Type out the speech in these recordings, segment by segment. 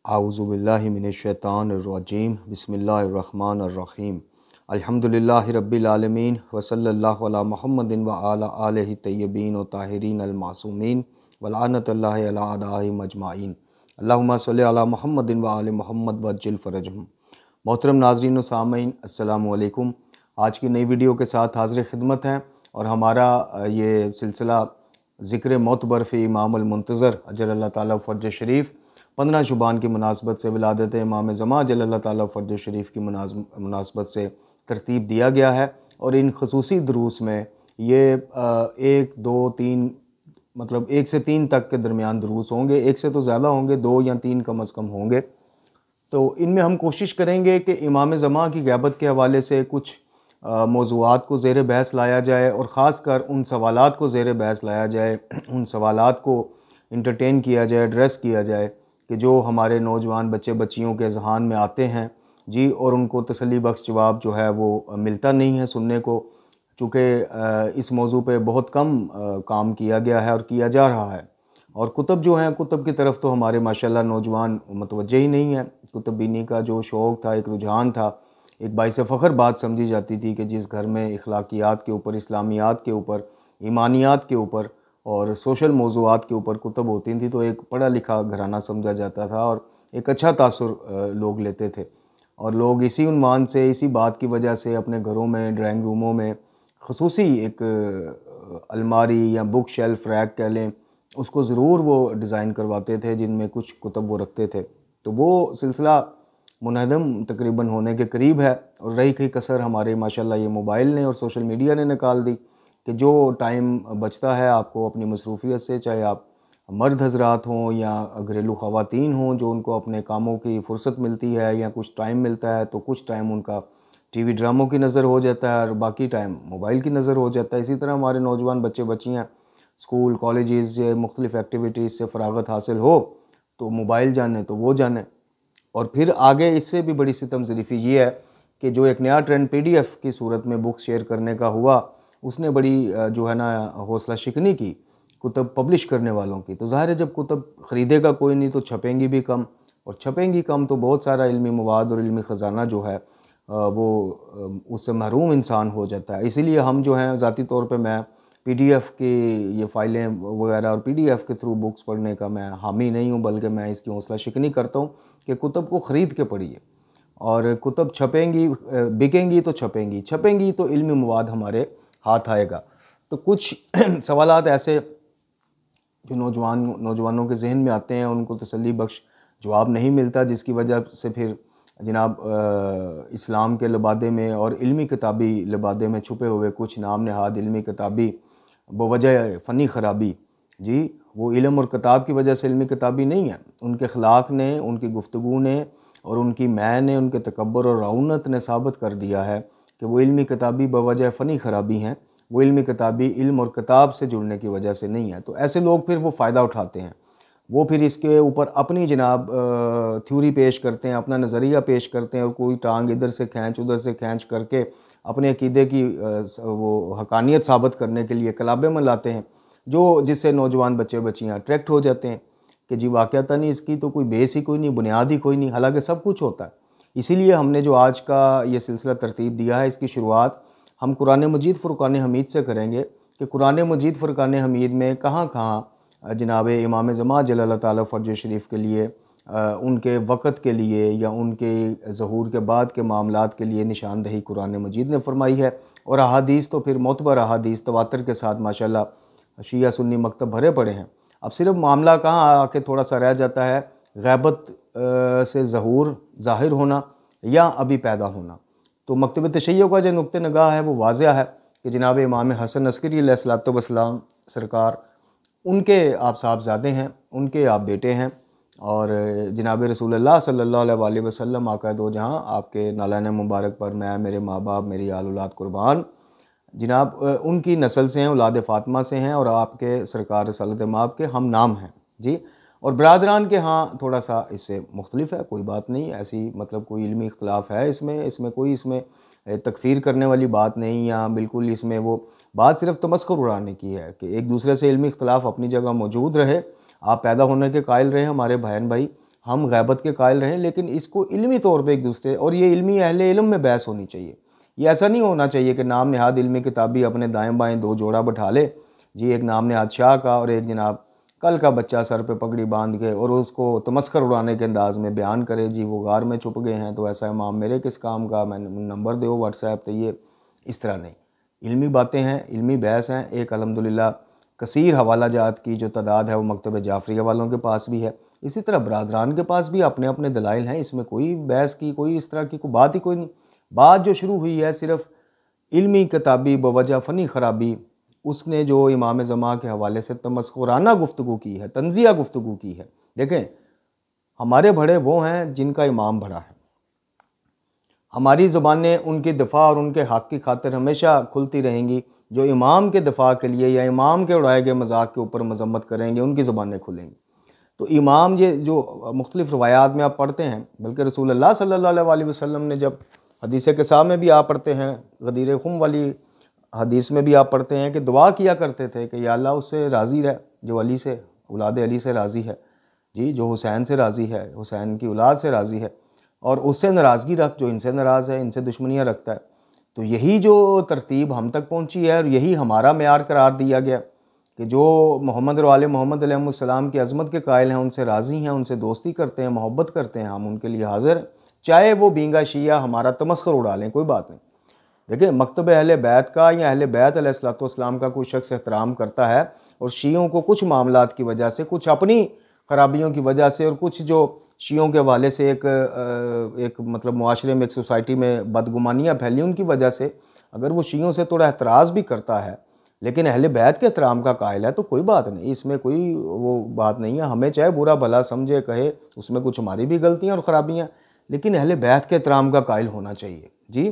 आऊज़ुबिल्लाहि मिनश्शैतानिर्रजीम बिस्मिल्लाहिर्रहमानिर्रहीम अल्हम्दुलिल्लाहि रब्बिल आलमीन व सल्लल्लाहु अला मुहम्मदिन व अला आलिहि तय्यबीन व ताहिरीन अल मासूमीन व लानतुल्लाहि अला अदाइहिम अजमाइन अल्लाहुम्मा सल्लि अला मुहम्मदिन व आलि मुहम्मद वज्जिल फ़रजहुम। मोहतरम नाज़रीन व सामीन, अस्सलामु अलैकुम। आज की नई वीडियो के साथ हाज़िर खिदमत हैं और हमारा ये सिलसिला ज़िक्र मोतबर फ़ी इमामुल मुंतज़र अजल ताला फ़र्ज शरीफ 15 शुबान की मुनासबत से विलादत इमाम ज़मा अजल ताला फ़र्ज शरीफ की मुनासबत से तरतीब दिया गया है। और इन खसूसी दुरूस में ये 1, 2, 3 मतलब 1 से 3 तक के दरमियान दुरूस होंगे। 1 से तो ज़्यादा होंगे, 2 या 3 कम अज़ कम होंगे। तो इनमें हम कोशिश करेंगे कि इमाम ज़मा की ग़ैबत के हवाले से कुछ मौज़ूआत को ज़ेर बहस लाया जाए और ख़ास कर उन सवालात को ज़ेर बहस लाया जाए, उन सवालात को इंटरटेन किया जाए, एड्रेस किया जाए कि जो हमारे नौजवान बच्चे बच्चियों के ज़हन में आते हैं जी, और उनको तसल्ली बख्श जवाब जो है वो मिलता नहीं है सुनने को। चूँकि इस मौजू पे बहुत कम काम किया गया है और किया जा रहा है, और कुतुब जो हैं, कुतुब की तरफ तो हमारे माशाल्लाह नौजवान मुतवज्जे ही नहीं है। कुतुब बीनी का जो शौक़ था, एक रुझान था, एक बाइस फ़ख्र बात समझी जाती थी कि जिस घर में इखलाकियात के ऊपर, इस्लामियात के ऊपर, ईमानियात के ऊपर और सोशल मौज़ूआत के ऊपर कुतुब होती थी तो एक पढ़ा लिखा घराना समझा जाता था और एक अच्छा तासुर लोग लेते थे। और लोग इसी उन्वान से, इसी बात की वजह से अपने घरों में, ड्राइंग रूमों में ख़ुसूसी एक अलमारी या बुक शेल्फ रैक कह लें, उसको ज़रूर वो डिज़ाइन करवाते थे जिनमें कुछ कुतुब वो रखते थे। तो वो सिलसिला मुनहदम तकरीबन होने के करीब है। और रही कई कसर हमारे माशाल्लाह ये मोबाइल ने और सोशल मीडिया ने निकाल दी कि जो टाइम बचता है आपको अपनी मसरूफ़ियत से, चाहे आप मर्द हज़रात हों या घरेलू ख़वातीन हों, जो उनको अपने कामों की फ़ुर्सत मिलती है या कुछ टाइम मिलता है, तो कुछ टाइम उनका टीवी ड्रामों की नज़र हो जाता है और बाकी टाइम मोबाइल की नज़र हो जाता है। इसी तरह हमारे नौजवान बच्चे बच्चियाँ स्कूल कॉलेजेस से मुख्तलिफ़ एक्टिविटीज़ से फ़रागत हासिल हो तो मोबाइल जाने तो वो जाने। और फिर आगे इससे भी बड़ी सितम ज़रीफ़ी ये है कि जो एक नया ट्रेंड PDF की सूरत में बुक्स शेयर करने का हुआ, उसने बड़ी जो है ना हौसला शिकनी की कुतुब पब्लिश करने वालों की। तो ज़ाहिर है जब कुतुब ख़रीदेगा कोई नहीं तो छपेंगी भी कम, और छपेंगी कम तो बहुत सारा इल्मी मवाद और इल्मी ख़जाना जो है वो उससे महरूम इंसान हो जाता है। इसीलिए हम जो हैं ज़ाती तौर पे मैं PDF की ये फ़ाइलें वगैरह और PDF के थ्रू बुक्स पढ़ने का मैं हामी नहीं हूँ, बल्कि मैं इसकी हौसला शिकनी करता हूँ कि कुतुब को ख़रीद के पढ़िए। और कुतुब छपेंगी, बिकेंगी तो छपेंगी, छपेंगी तो इल्मी मवाद हमारे हाथ आएगा। तो कुछ सवालात ऐसे जो नौजवानों के जहन में आते हैं, उनको तसल्ली बख्श जवाब नहीं मिलता, जिसकी वजह से फिर जनाब इस्लाम के लबादे में और इल्मी किताबी लबादे में छुपे हुए कुछ नाम नहाद इल्मी किताबी बवजह फ़नी ख़राबी जी, वो इल्म और किताब की वजह से इल्मी किताबी नहीं है। उनके अखलाक ने, उनकी गुफ्तगू ने और उनकी मैं ने, उनके तकब्बुर और रऊनत ने साबित कर दिया है कि वो इल्मी किताबी बवजह फ़नी ख़राबी हैं। वो इल्मी किताबी इल्म और किताब से जुड़ने की वजह से नहीं है। तो ऐसे लोग फिर वो फ़ायदा उठाते हैं, वो फिर इसके ऊपर अपनी जनाब थ्योरी पेश करते हैं, अपना नज़रिया पेश करते हैं और कोई टांग इधर से खींच उधर से खींच करके अपने अकीदे की वो हकानियत साबित करने के लिए कलाबे में लाते हैं, जो जिससे नौजवान बच्चे बच्चियाँ अट्रैक्ट हो जाते हैं कि जी वाक़यातन इसकी तो कोई बेस ही कोई नहीं, बुनियाद ही कोई नहीं, हालांकि सब कुछ होता है। इसीलिए हमने जो आज का ये सिलसिला तरतीब दिया है, इसकी शुरुआत हम कुरान मजीद फ़ुरक़ान हमीद से करेंगे कि कुरान मजीद फ़ुरक़ान हमीद में कहाँ कहाँ जनाब इमाम ज़मा अजल ताला फ़र्ज शरीफ के लिए, उनके वक़्त के लिए या उनके ज़हूर के बाद के मामलात के लिए निशानदही कुरान मजीद ने फरमाई है। और अहादीस तो फिर मोतबर अहादीस तवातर के साथ माशाल्लाह शिया सुन्नी मकतब भरे पड़े हैं। अब सिर्फ मामला कहाँ आके थोड़ा सा रह जाता है, ग़ैबत से ज़हूर ज़ाहिर होना या अभी पैदा होना। तो मकतब तशय्युअ का जो नुक्ते नगाह है वो वाज़ह है कि जनाब इमाम हसन अस्करी अलैहिस्सलातु वस्सलाम सरकार, उनके आप साहबज़ादे हैं, उनके आप बेटे हैं, और जनाब रसूलुल्लाह सल्लल्लाहु अलैहि वसल्लम आका दो जहाँ, आपके नालान मुबारक पर मैं, मेरे माँ बाप, मेरी आल औलाद कुर्बान, जनाब उनकी नस्ल से हैं, औलाद फ़ातिमा से हैं और आपके सरकार रसालत माब के हम नाम हैं जी। और बरादरान के हाँ थोड़ा सा इससे मुख्तलिफ है, कोई बात नहीं ऐसी, मतलब कोई इल्मी इख्तलाफ है इसमें कोई इसमें तकफ़ीर करने वाली बात नहीं, या बिल्कुल इसमें वो बात सिर्फ तमस्खुर उड़ाने की है कि एक दूसरे से इल्मी इख्तलाफ अपनी जगह मौजूद रहे, आप पैदा होने के कायल रहे हमारे बहन भाई, हम गैबत के कायल रहें, लेकिन इसको इल्मी तौर पे एक दूसरे, और ये इल्मी अहले इल्म में बहस होनी चाहिए। ये ऐसा नहीं होना चाहिए कि नाम नहाद इल्मी किताबी अपने दाएं बाएं दो जोड़ा बैठा ले जी, एक नाम नहाद शाह का और एक जनाब कल का बच्चा सर पे पगड़ी बांध के, और उसको तमस्कर उड़ाने के अंदाज में बयान करे जी वो गार में छुप गए हैं तो ऐसा इमाम मेरे किस काम का, मैंने नंबर दो व्हाट्सएप। तो ये इस तरह नहीं, इल्मी बातें हैं, इल्मी बहस हैं। एक अल्हम्दुलिल्लाह कसीर हवाला जात की जो तादाद है वो मकतब जाफरिया वालों के पास भी है, इसी तरह बरादरान के पास भी अपने अपने दलाइल हैं। इसमें कोई बहस की, कोई इस तरह की कोई बात ही कोई नहीं। बात जो शुरू हुई है सिर्फ इल्मी किताबी बवजह फ़नी ख़राबी, उसने जो इमाम ज़मा के हवाले से तमस्कुराना गुफ्तगू की है, तंज़िया गुफ्तगू की है। देखें, हमारे बड़े वो हैं जिनका इमाम बड़ा है, हमारी ज़बानें उनकी दिफ़ा और उनके हक़ की खातिर हमेशा खुलती रहेंगी। जो इमाम के दिफ़ा के लिए या इमाम के उड़ाए गए मजाक के ऊपर मजम्मत करेंगे, उनकी ज़बानें खुलेंगी। तो इमाम ये जो मुख्तलिफ़ रवायात में आप पढ़ते हैं, बल्कि रसूलुल्लाह सल्लल्लाहु अलैहि वसल्लम ने जब हदीस क़सा में भी आप पढ़ते हैं, गदीर खुम वाली हदीस में भी आप पढ़ते हैं कि दुआ किया करते थे कि या अल्लाह उससे राज़ी रह जो अली से, औलाद अली से राज़ी है जी, जो हुसैन से राज़ी है, हुसैन की औलाद से राज़ी है, और उससे नाराज़गी रख जो इनसे नाराज़ है, इनसे दुश्मनियाँ रखता है। तो यही जो तरतीब हम तक पहुँची है और यही हमारा मेयार करार दिया गया कि जो मोहम्मद और आले मोहम्मद अलैहिस्सलाम की अज़मत के कायल हैं, उनसे राज़ी हैं, उनसे दोस्ती करते हैं, मोहब्बत करते हैं, हम उनके लिए हाज़िर हैं, चाहे वो बींगा शिया हमारा तमस्खुर उड़ा लें, कोई बात नहीं। देखिए, मकतब अहले बैत का या अहले बैत अलैहिस्सलाम का कोई शख्स एहतराम करता है और शियों को कुछ मामलात की वजह से, कुछ अपनी खराबियों की वजह से और कुछ जो शियों के हवाले से एक मतलब मुआशरे में, एक सोसाइटी में बदगुमानियाँ फैली, उनकी वजह से अगर वो शियों से थोड़ा एतराज़ भी करता है लेकिन अहले बैत के एहतराम का कायल है तो कोई बात नहीं, इसमें कोई वो बात नहीं है। हमें चाहे बुरा भला समझे कहे, उसमें कुछ हमारी भी गलतियाँ और ख़राबियाँ, लेकिन अहले बैत के एहतराम का कायल होना चाहिए जी।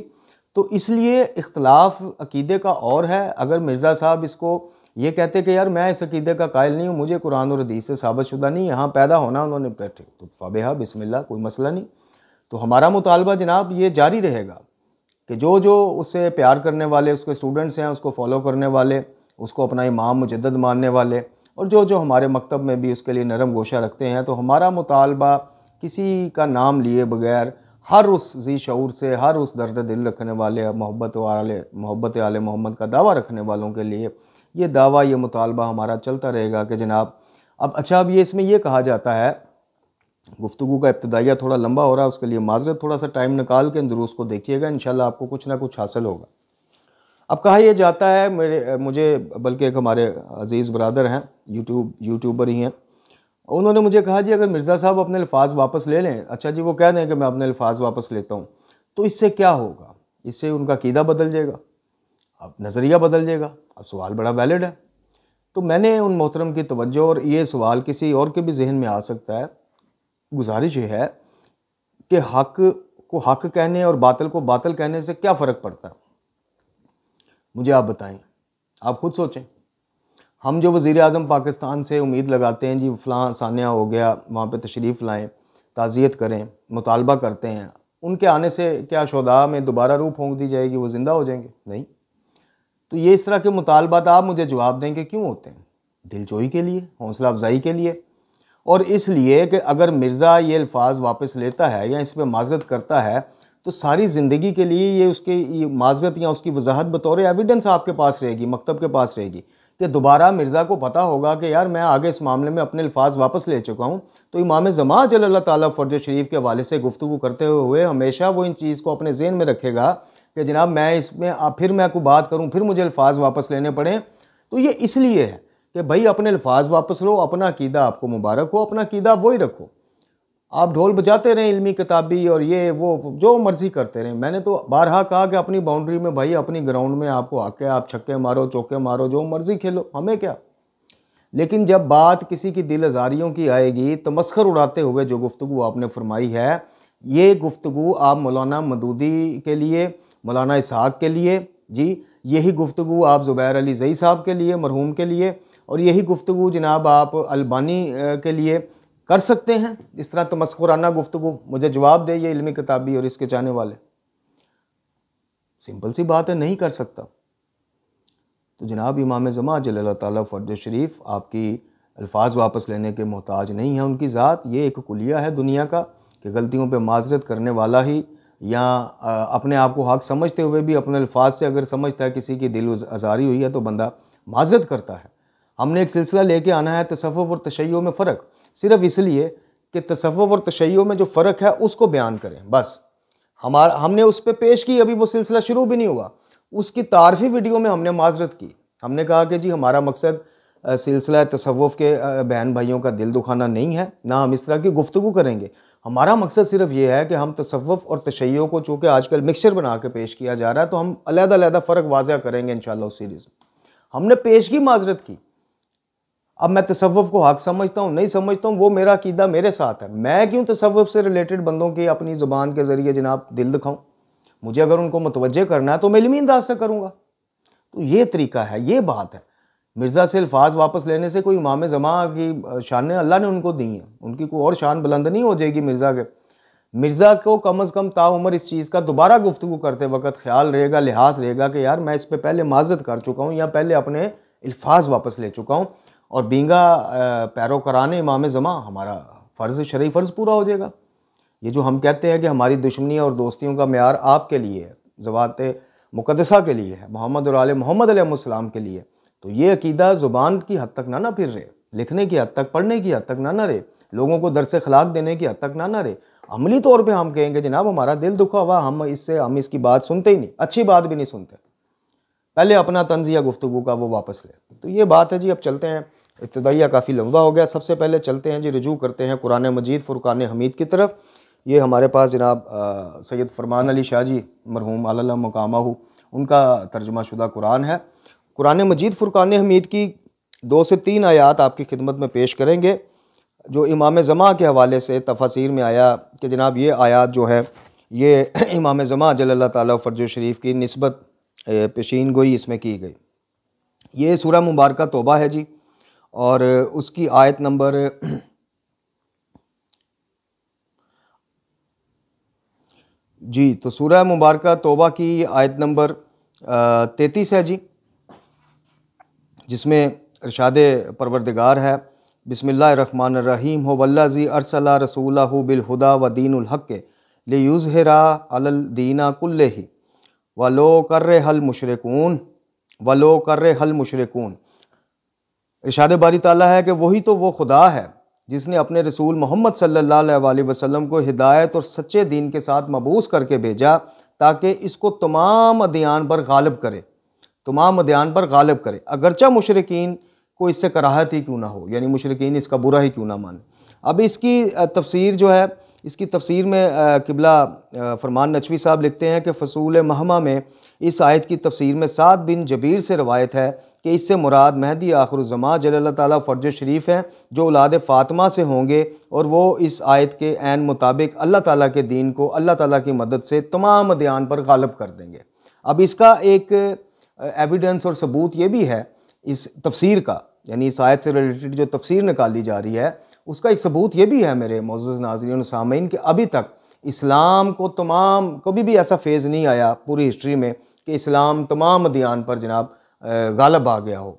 तो इसलिए इख्तलाफ अकीदे का और है। अगर मिर्ज़ा साहब इसको ये कहते कि यार मैं इस अकीदे का कायल नहीं हूँ, मुझे कुरान और हदीस से साबित शुदा नहीं, यहाँ पैदा होना उन्होंने बैठे तो फ़ाबिहा बिस्मिल्लाह, कोई मसला नहीं। तो हमारा मुतालबा जनाब ये जारी रहेगा कि जो जो उससे प्यार करने वाले उसके स्टूडेंट्स हैं, उसको फॉलो करने वाले, उसको अपना इमाम मुजद्दद मानने वाले, और जो जो हमारे मकतब में भी उसके लिए नरम गोशा रखते हैं, तो हमारा मुतालबा किसी का नाम लिए बगैर हर उस जी शऊर से, हर उस दर्द दिल रखने वाले, मोहब्बत आले मोहम्मद का दावा रखने वालों के लिए ये दावा, ये मुतालबा हमारा चलता रहेगा कि जनाब अब ये इसमें ये कहा जाता है, गुफ्तगू का इब्तिदाइया थोड़ा लंबा हो रहा है, उसके लिए माजरत, थोड़ा सा टाइम निकाल के दुरूस को देखिएगा, इंशाल्लाह आपको कुछ ना कुछ हासिल होगा। अब कहा यह जाता है मुझे बल्कि एक हमारे अजीज़ बरदर हैं, यूट्यूबर ही हैं, उन्होंने मुझे कहा जी अगर मिर्ज़ा साहब अपने अल्फाज वापस ले लें, अच्छा जी वो कह दें कि मैं अपने अल्फाज वापस लेता हूँ, तो इससे क्या होगा? इससे उनका अक़ीदा बदल जाएगा, अब नज़रिया बदल जाएगा। अब सवाल बड़ा वैलिड है। तो मैंने उन मोहतरम की तवज्जो, और ये सवाल किसी और के भी जहन में आ सकता है, गुजारिश ये है कि हक़ को हक़ कहने और बातिल को बातिल कहने से क्या फ़र्क पड़ता है? मुझे आप बताएं, आप खुद सोचें। हम जो वज़ीर आज़म पाकिस्तान से उम्मीद लगाते हैं जी फ़लाँ सानिया हो गया, वहाँ पे तशरीफ़ लाएँ, ताज़ियत करें, मुतालबा करते हैं, उनके आने से क्या शोधा में दोबारा रूह फूंक दी जाएगी, वो ज़िंदा हो जाएंगे? नहीं। तो ये इस तरह के मुतालबात आप मुझे जवाब देंगे क्यों होते हैं? दिलजोई के लिए, हौसला अफजाई के लिए, और इसलिए कि अगर मिर्ज़ा ये अल्फाज वापस लेता है या इस पर माजरत करता है तो सारी ज़िंदगी के लिए ये उसकी माजरत या उसकी वजाहत बतौर एविडेंस आपके पास रहेगी, मकतब के पास रहेगी, कि दोबारा मिर्ज़ा को पता होगा कि यार मैं आगे इस मामले में अपने अल्फाज वापस ले चुका हूँ। तो इमाम ज़मा जल्लल्लाहु ताला फ़र्ज शरीफ के हवाले से गुफ्तगू करते हुए हमेशा वो इन चीज़ को अपने ज़हन में रखेगा कि जनाब मैं इसमें फिर मैं कोई बात करूँ, फिर मुझे अल्फाज वापस लेने पड़े। तो ये इसलिए है कि भाई अपने अल्फाज वापस लो, अपना अकीदा आपको मुबारक हो, अपना अकीदा वही रखो, आप ढोल बजाते रहें इल्मी किताबी और ये वो जो मर्ज़ी करते रहें। मैंने तो बारहा कहा कि अपनी बाउंड्री में भाई, अपनी ग्राउंड में आपको आके आप छक्के मारो, चौके मारो, जो मर्ज़ी खेलो, हमें क्या। लेकिन जब बात किसी की दिल आज़ारियों की आएगी, तमस्खर उड़ाते हुए जो गुफ्तगू आपने फरमाई है, ये गुफ्तगू आप मौलाना मदूदी के लिए, मौलाना इसहाक के लिए जी, यही गुफ्तगू आप ज़ुबैर अली ज़ई साहब के लिए, मरहूम के लिए, और यही गुफ्तगू जनाब आप अलबानी के लिए कर सकते हैं। इस तरह तमस्खुराना गुफ्तगू, मुझे जवाब दे ये इल्मी किताबी और इसके चाहने वाले, सिंपल सी बात है, नहीं कर सकता। तो जनाब इमाम ज़मा जल्लल्लाहु ताला फ़र्ज शरीफ आपकी अल्फाज वापस लेने के मोहताज नहीं है उनकी ज़ात। ये एक कुलिया है दुनिया का कि गलतियों पे माजरत करने वाला ही, या अपने आप को हक समझते हुए भी अपने अल्फाज से अगर समझता है किसी की दिल आज़ारी हुई है तो बंदा माजरत करता है। हमने एक सिलसिला लेके आना है तसव्वुफ़ और तशय्युअ में फ़र्क, सिर्फ इसलिए कि तसव्वुफ़ और तशय्युअ में जो फ़र्क है उसको बयान करें बस। हमने उस पर पेश की, अभी वो सिलसिला शुरू भी नहीं हुआ, उसकी तारफ़ी वीडियो में हमने माजरत की। हमने कहा कि जी हमारा मकसद सिलसिला तसव्वुफ़ के बहन भाइयों का दिल दुखाना नहीं है, ना हम इस तरह की गुफ्तगू करेंगे। हमारा मकसद सिर्फ ये है कि हम तसव्वुफ़ और तशय्युअ को चूँकि आजकल मिक्सचर बना के पेश किया जा रहा है तो हम अलग-अलग फ़र्क वाज़ह करेंगे इंशाअल्लाह उस सीरीज़ में। हमने पेश की, माजरत की। अब मैं तसव्वुफ़ को हक समझता हूँ नहीं समझता हूँ वो मेरा अकीदा मेरे साथ है। मैं क्यों तसव्वुफ़ से रिलेटेड बंदों की अपनी ज़ुबान के ज़रिए जनाब दिल दिखाऊँ? मुझे अगर उनको मुतवज्जे करना है तो मैं इल्मी अंदाज से करूँगा। तो ये तरीका है, ये बात है। मिर्ज़ा से अल्फाज वापस लेने से कोई इमाम ज़मा की शान अल्लाह ने उनको दी हैं, उनकी कोई और शान बुलंद नहीं हो जाएगी मिर्ज़ा के। मिर्ज़ा को कम अज़ कम ताउम्र इस चीज़ का दोबारा गुफ्तगू करते वक्त ख्याल रहेगा, लिहाज रहेगा कि यार मैं इस पर पहले माजरत कर चुका हूँ या पहले अपने अल्फाज वापस ले चुका हूँ, और बींगा पैरोकारान इमाम ज़मा हमारा फ़र्ज़, शरई फ़र्ज़ पूरा हो जाएगा। ये जो हम कहते हैं कि हमारी दुश्मनी और दोस्तियों का मेयार आपके लिए है, ज़वात मुक़द्दसा के लिए है, मोहम्मद और आले मोहम्मद अलैहिस्सलाम के लिए, तो ये अकीदा ज़ुबान की हद तक ना फिर रहे, लिखने की हद तक, पढ़ने की हद तक ना रहे, लोगों को दर्स अखलाक देने की हद तक ना रहे। अमली तौर पे हम कहेंगे जनाब हमारा दिल दुखा हुआ, हम इसकी बात सुनते ही नहीं, अच्छी बात भी नहीं सुनते, पहले अपना तंज़ या गुफ्तगू का वो वापस ले। तो ये बात है जी। अब चलते हैं, इब्तिदाइया काफ़ी लंबा हो गया। सबसे पहले चलते हैं जी, रुजू करते हैं कुरान मजीद फ़ुरक़ान हमीद की तरफ। ये हमारे पास जनाब सैयद फरमान अली शाह जी मरहूम अल्लाह मकामहू, उनका तर्जुमा शुदा कुरान है। कुरान मजीद फ़ुरक़ान हमीद की 2 से 3 आयात आपकी खिदमत में पेश करेंगे, जो इमाम ज़मा के हवाले से तफसीर में आया कि जनाब ये आयात जो है ये इमाम ज़मा जल्लल्लाहु ताला फ़र्ज शरीफ की निस्बत पेशीन गोई इसमें की गई। ये सूरह मुबारक तौबा है जी, और उसकी आयत नंबर जी, तो सूरह मुबारक तौबा की आयत नंबर 33 है जी, जिसमें इरशाद परवरदिगार है बिस्मिल्लाहिर्रहमानिर्रहीम हो वल्लज़ी अरसला रसूलहु बिल हुदा व दीनुल हक़ लियुज़हिरा अलल दीना कुल्लिही वलो कर्रहल मुशरिकून। इरशाद बारी ताला है कि वही तो वो खुदा है जिसने अपने रसूल मोहम्मद सल्लल्लाहु अलैहि वसल्लम को हिदायत और सच्चे दीन के साथ मबूस करके भेजा ताकि इसको तमाम अदियान पर गालिब करे, अगरचा मुशरिकीन को इससे कराहत ही क्यों ना हो, यानी मुशरिकीन इसका बुरा ही क्यों ना माने। अब इसकी तफसीर जो है, इसकी तफसीर में किबला फरमान नचवी साहब लिखते हैं कि फ़सूल महमा में इस आयत की तफसीर में साद बिन जबीर से रवायत है कि इससे मुराद महदी आखिरुज़्ज़मा जल्लल्लाहु ताला फ़र्ज शरीफ हैं जो औलाद फ़ातिमा से होंगे, और वो इस आयत के ऐन मुताबिक अल्लाह ताला के दीन को अल्लाह ताला की मदद से तमाम अदियान पर गालिब कर देंगे। अब इसका एक एविडेंस और सबूत ये भी है इस तफसीर का, यानी इस आयत से रिलेटेड जो तफसीर निकाली जा रही है उसका एक सबूत ये भी है मेरे मोअज़्ज़ज़ नाज़रीन सामीन कि अभी तक इस्लाम को कभी भी ऐसा फेज़ नहीं आया पूरी हिस्ट्री में कि इस्लाम तमाम अदियान पर जनाब गालिब आ गया हो,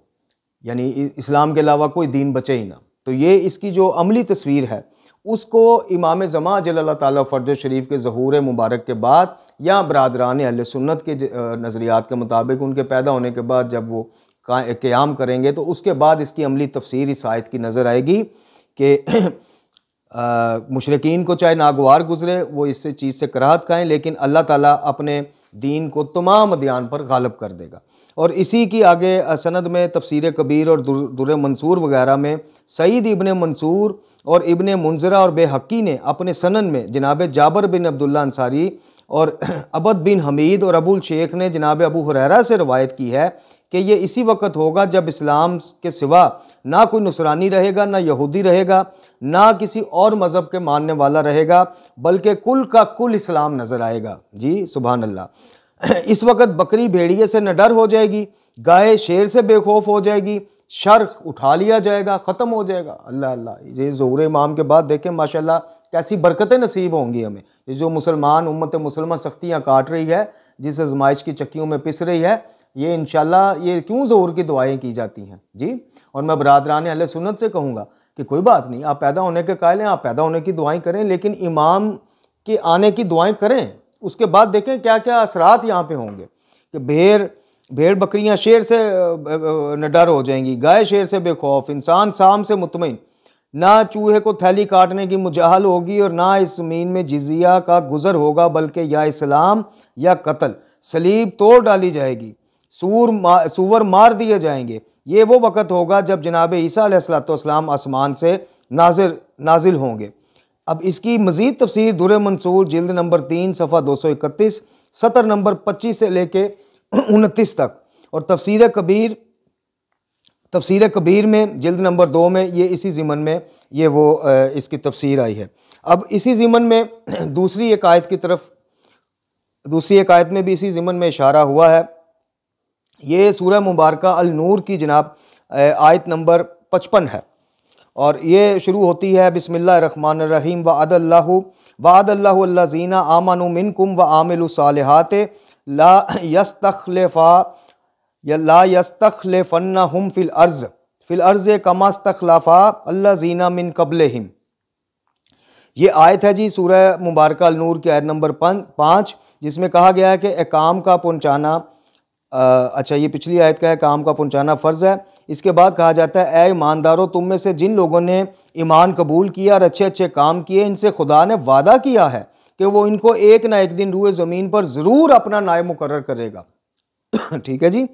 यानी इस्लाम के अलावा कोई दीन बचे ही ना। तो ये इसकी जो अमली तस्वीर है उसको इमाम ज़मा जल्लल्लाहु ताला फ़र्ज शरीफ के ज़हूर मुबारक के बाद या बरादरान अहले सुन्नत के नज़रियात के मुताबिक उनके पैदा होने के बाद जब वो क़याम करेंगे तो उसके बाद इसकी अमली तफसीर इस आयत की नज़र आएगी कि मुशरिकीन को चाहे नागवार गुजरे वो इससे चीज़ से कराहत खाएँ, लेकिन अल्लाह ताला अपने दीन को तमाम अदियान पर गालिब कर देगा। और इसी की आगे सनद में तफसीर कबीर और दुर मंसूर वगैरह में सईद इब्ने मंसूर और इब्ने मुंजरा और बेहक्की ने अपने सनन में जनाब जाबर बिन अब्दुल्ला अंसारी और अबद बिन हमीद और अबुल शेख ने जनाब अबू हुरैरा से रवायत की है कि ये इसी वक्त होगा जब इस्लाम के सिवा ना कोई नुसरानी रहेगा, ना यहूदी रहेगा, ना किसी और मज़हब के मानने वाला रहेगा, बल्कि कुल का कुल इस्लाम नज़र आएगा। जी सुभान अल्लाह। इस वक्त बकरी भेड़िए से न डर हो जाएगी, गाय शेर से बेखौफ हो जाएगी, शर उठा लिया जाएगा, ख़त्म हो जाएगा। अल्लाह अल्लाह। ये ज़ुहूर इमाम के बाद देखें माशाल्लाह कैसी बरकतें नसीब होंगी हमें। ये जो मुसलमान उम्मत मुसलमान सख्तियाँ काट रही है, जिस आज़माइश की चक्कियों में पिस रही है, ये इंशाल्लाह ये क्यों ज़ोहर की दुआएं की जाती हैं जी। और मैं बरादरान अहले सुन्नत से कहूँगा कि कोई बात नहीं, आप पैदा होने के कायल हैं, आप पैदा होने की दुआएं करें, लेकिन इमाम के आने की दुआएं करें। उसके बाद देखें क्या क्या असरात यहाँ पे होंगे कि भेड़ बकरियाँ शेर से निडर हो जाएंगी, गाय शेर से बेखौफ, इंसान शाम से मुतमईन, ना चूहे को थैली काटने की मुजाहल होगी और ना इस ज़मीन में जिजिया का गुज़र होगा, बल्कि या इस्लाम या कत्ल, सलीब तोड़ डाली जाएगी, सूवर मार दिए जाएंगे। ये वो वक़्त होगा जब जनाब ईसा अलैहिस्सलाम आसमान से नाजिल होंगे। अब इसकी मज़ीद तफसीर दुर्र मंसूर जिल्द नंबर 3 सफ़ा 231 सतर नंबर 25 से लेके 29 तक, और तफसीर कबीर में जिल्द नंबर 2 में ये इसी ज़िमन में ये वो इसकी तफसीर आई है। अब इसी ज़िमन में दूसरी एक आयत में भी इसी ज़िमन में इशारा हुआ है। ये सूरह मुबारका अल नूर की जनाब आयत नंबर 55 है, और ये शुरू होती है बिस्मिल्लाहिर्रहमानिर्रहीम वअदल्लाहु अल्लज़ीना आमनु मिनकुम व आमिलु सालिहात ला यस्तखलिफन्नहुम फिल अर्ज़ कमा इस्तखलफ़ा अल्लज़ीना मिन क़ब्लिहिम। ये आयत है जी सूरह मुबारका अल नूर की आयत नंबर 5, जिसमें कहा गया है कि काम का पहुँचाना, अच्छा ये पिछली आयत का है, काम का पहुँचाना फ़र्ज़ है। इसके बाद कहा जाता है ऐ ईमानदारों, तुम में से जिन लोगों ने ईमान कबूल किया और अच्छे अच्छे काम किए, इनसे खुदा ने वादा किया है कि वो इनको एक ना एक दिन रूए ज़मीन पर ज़रूर अपना नायब मुकर्रर करेगा। ठीक है जी,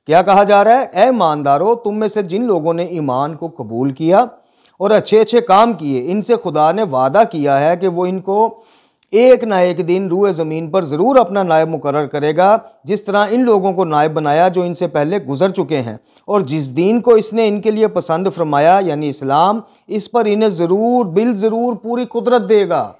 क्या कहा जा रहा है? ऐ ईमानदारों, तुम में से जिन लोगों ने ईमान को कबूल किया और अच्छे अच्छे काम किए, इनसे खुदा ने वादा किया है कि वो इनको एक ना एक दिन रूए ज़मीन पर ज़रूर अपना नायब मुकर्रर करेगा, जिस तरह इन लोगों को नायब बनाया जो इनसे पहले गुजर चुके हैं। और जिस दीन को इसने इनके लिए पसंद फरमाया यानी इस्लाम, इस पर इन्हें ज़रूर पूरी कुदरत देगा।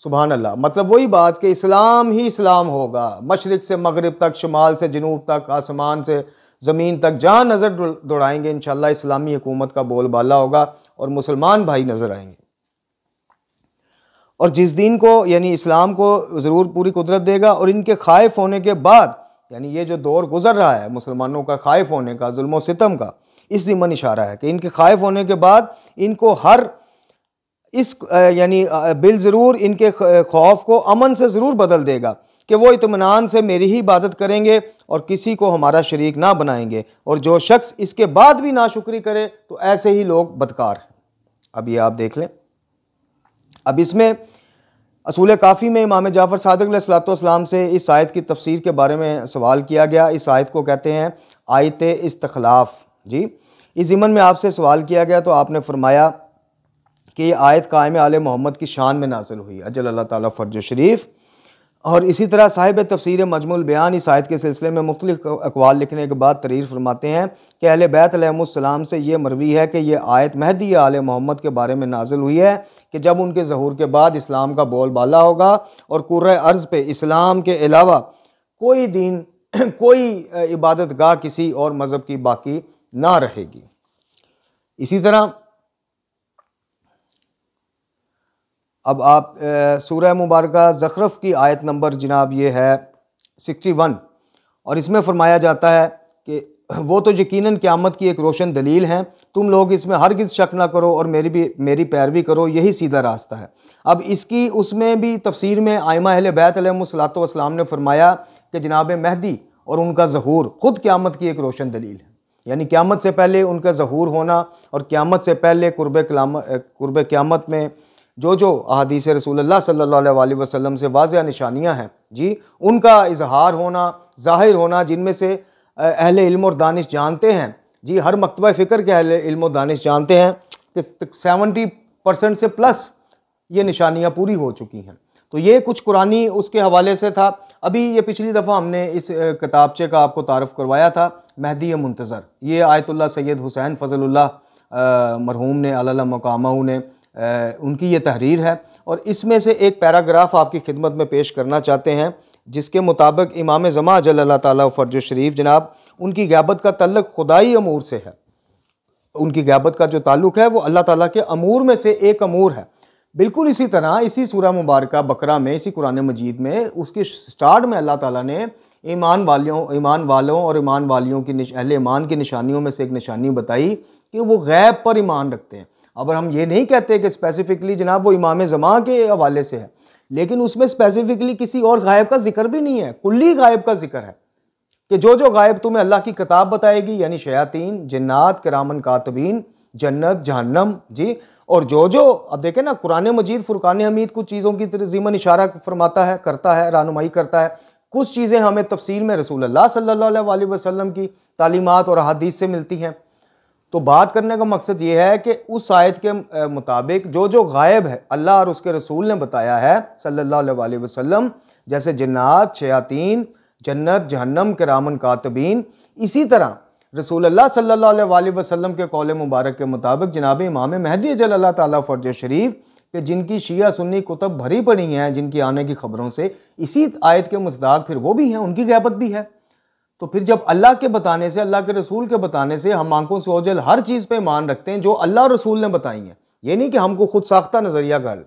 सुभान अल्लाह। मतलब वही बात कि इस्लाम ही इस्लाम होगा, मशरिक से मगरिब तक, शुमाल से जनूब तक, आसमान से ज़मीन तक, जहाँ नज़र दौड़ाएंगे इंशाअल्लाह इस्लामी हुकूमत का बोलबाला होगा और मुसलमान भाई नज़र आएंगे। और जिस दिन को यानी इस्लाम को ज़रूर पूरी कुदरत देगा। और इनके खाइफ होने के बाद, यानी ये जो दौर गुजर रहा है मुसलमानों का खाइफ होने का, जुल्म सितम का, इस ज़िमन इशारा है कि इनके खाइफ होने के बाद इनको हर इस यानी बिल ज़रूर इनके खौफ को अमन से ज़रूर बदल देगा कि वो इत्मीनान से मेरी ही इबादत करेंगे और किसी को हमारा शरीक ना बनाएंगे। और जो शख्स इसके बाद भी नाशुक्री करे तो ऐसे ही लोग बदकार हैं। अब ये आप देख लें। अब इसमें असूल काफ़ी में इमाम जाफ़र सादिक़ अलैहिस्सलाम से इस आयत की तफसीर के बारे में सवाल किया गया। इस आयत को कहते हैं आयत इस्तखलाफ जी। इस ज़िमन में आपसे सवाल किया गया तो आपने फरमाया कि ये आयत कायम आले मोहम्मद की शान में नाज़िल हुई, अजल अल्लाह ताला फ़र्ज शरीफ। और इसी तरह साहिब तफसीर मजमुल बयान इस आयत के सिलसिले में मुख्तलिफ अक़वाल लिखने के बाद तहरीर फरमाते हैं कि अहले बैत अलैहिमुस्सलाम से ये मरवी है कि यह आयत महदी आले मोहम्मद के बारे में नाजिल हुई है कि जब उनके ज़हूर के बाद इस्लाम का बोलबाला होगा और कुर्रे अर्ज़ पे इस्लाम के अलावा कोई दीन, कोई इबादत गाह किसी और मज़हब की बाकी ना रहेगी। इसी तरह अब आप सूरह मुबारका ज़ख़रफ़ की आयत नंबर जनाब ये है 61, और इसमें फ़रमाया जाता है कि वो तो यकीनन क़यामत की एक रोशन दलील हैं, तुम लोग इसमें हरगिज़ शक ना करो और मेरी पैरवी करो, यही सीधा रास्ता है। अब इसकी उसमें भी तफसीर में आइमा अहले बैत अलैहिमुस्सलातु वस्सलाम ने फरमाया कि जनाब महदी और उनका ज़हूर ख़ुद क़यामत की एक रोशन दलील है, यानी क़यामत से पहले उनका ज़हूर होना और क़यामत से पहले कुर्ब क़यामत में जो अहादीस रसूलुल्लाह सल्लल्लाहु अलैहि वसल्लम से वाज़िह निशानियाँ हैं जी, उनका इजहार होना, ज़ाहिर होना, जिनमें से अहले इल्म और दानिश जानते हैं जी, हर मकतबा फ़िक्र के अहले इल्म और दानिश जानते हैं कि 70% से प्लस ये निशानियाँ पूरी हो चुकी हैं। तो ये कुछ कुरानी उसके हवाले से था। अभी ये पिछली दफ़ा हमने इस किताबचे का आपको तारफ़ करवाया था, महदी मुंतज़र। ये आयतुल्लाह सैयद हुसैन फ़ज़लुल्लाह मरहूम ने अला मकामाहू ने उनकी ये तहरीर है, और इसमें से एक पैराग्राफ आपकी खिदमत में पेश करना चाहते हैं, जिसके मुताबिक इमाम ज़मा अजल अल्लाह ताला फ़र्ज शरीफ जनाब उनकी ग़ैबत का तल्लुक़ खुदाई अमूर से है। उनकी ग़ैबत का जो ताल्लुक़ है वो अल्लाह ताला के अमूर में से एक अमूर है। बिल्कुल इसी तरह इसी सूरह मुबारका बकरा में, इसी कुरान मजीद में उसके स्टार्ट में अल्लाह ताला ने ईमान वालों और ईमान वालियों की अहले ईमान की निशानियों में से एक निशानी बताई कि वो गैब पर ईमान रखते हैं। अब हम ये नहीं कहते कि स्पेसिफिकली जनाब वो इमाम ज़मां के हवाले से है, लेकिन उसमें स्पेसिफिकली किसी और गायब का जिक्र भी नहीं है, कुल्ली गायब का जिक्र है कि जो गायब तुम्हें अल्लाह की किताब बताएगी, यानी शयातीन, जिन्नात, किरामन कातिबीन, जन्नत, जहन्नम जी, और जो अब देखें ना, कुरान मजीद फुरकान हमीद कुछ चीज़ों की तरफ ज़ीमन इशारा फरमाता है, करता है, रहनुमाई करता है। कुछ चीज़ें हमें तफसील में रसूल अल्लाह सल्लल्लाहु अलैहि वसल्लम की तालीमात और हदीस से मिलती हैं। तो बात करने का मकसद ये है कि उस आयत के मुताबिक जो गायब है अल्लाह और उसके रसूल ने बताया है सल्लल्लाहु अलैहि वसल्लम, जैसे जन्नात, शयातीन, जन्नत, जहन्नम, किरामन कातिबीन, इसी तरह रसूल अल्लाह सल्लल्लाहु अलैहि वसल्लम के कौल मुबारक के मुताबिक जनाब इमाम महदी अजल अल्लाह ताला फर्ज शरीफ कि जिनकी शिया सुन्नी कुतब भरी पड़ी हैं जिनकी आने की खबरों से, इसी आयत के मुस्दाक फिर वो भी हैं, उनकी गैबत भी है। तो फिर जब अल्लाह के बताने से, अल्लाह के रसूल के बताने से हम आंखों से ओझल हर चीज़ पे मान रखते हैं जो अल्लाह रसूल ने बताई है। ये नहीं कि हमको खुद साख्ता नज़रिया कर,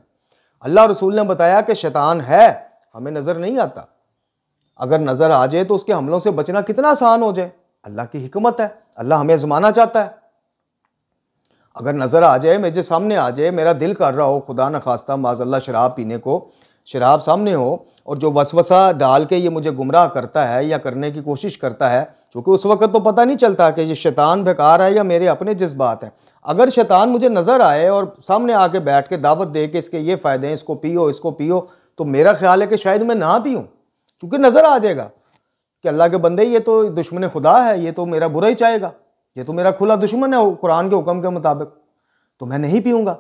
अल्लाह रसूल ने बताया कि शैतान है, हमें नज़र नहीं आता, अगर नज़र आ जाए तो उसके हमलों से बचना कितना आसान हो जाए। अल्लाह की हिकमत है, अल्लाह हमें आज़माना चाहता है। अगर नज़र आ जाए, मेरे सामने आ जाए, मेरा दिल कर रहा हो खुदा न खास्ता माज़अल्लाह शराब पीने को, शराब सामने हो और जो वसवसा डाल के ये मुझे गुमराह करता है या करने की कोशिश करता है, क्योंकि उस वक्त तो पता नहीं चलता कि ये शैतान बेकार है या मेरे अपने जज्बात हैं। अगर शैतान मुझे नज़र आए और सामने आके बैठ के दावत दे के इसके ये फ़ायदे हैं, इसको पियो, तो मेरा ख्याल है कि शायद मैं ना पीऊँ, क्योंकि नज़र आ जाएगा कि अल्लाह के बंदे ये तो दुश्मन खुदा है, ये तो मेरा बुरा ही चाहेगा, ये तो मेरा खुला दुश्मन है कुरान के हुक्म के मुताबिक, तो मैं नहीं पीऊँगा।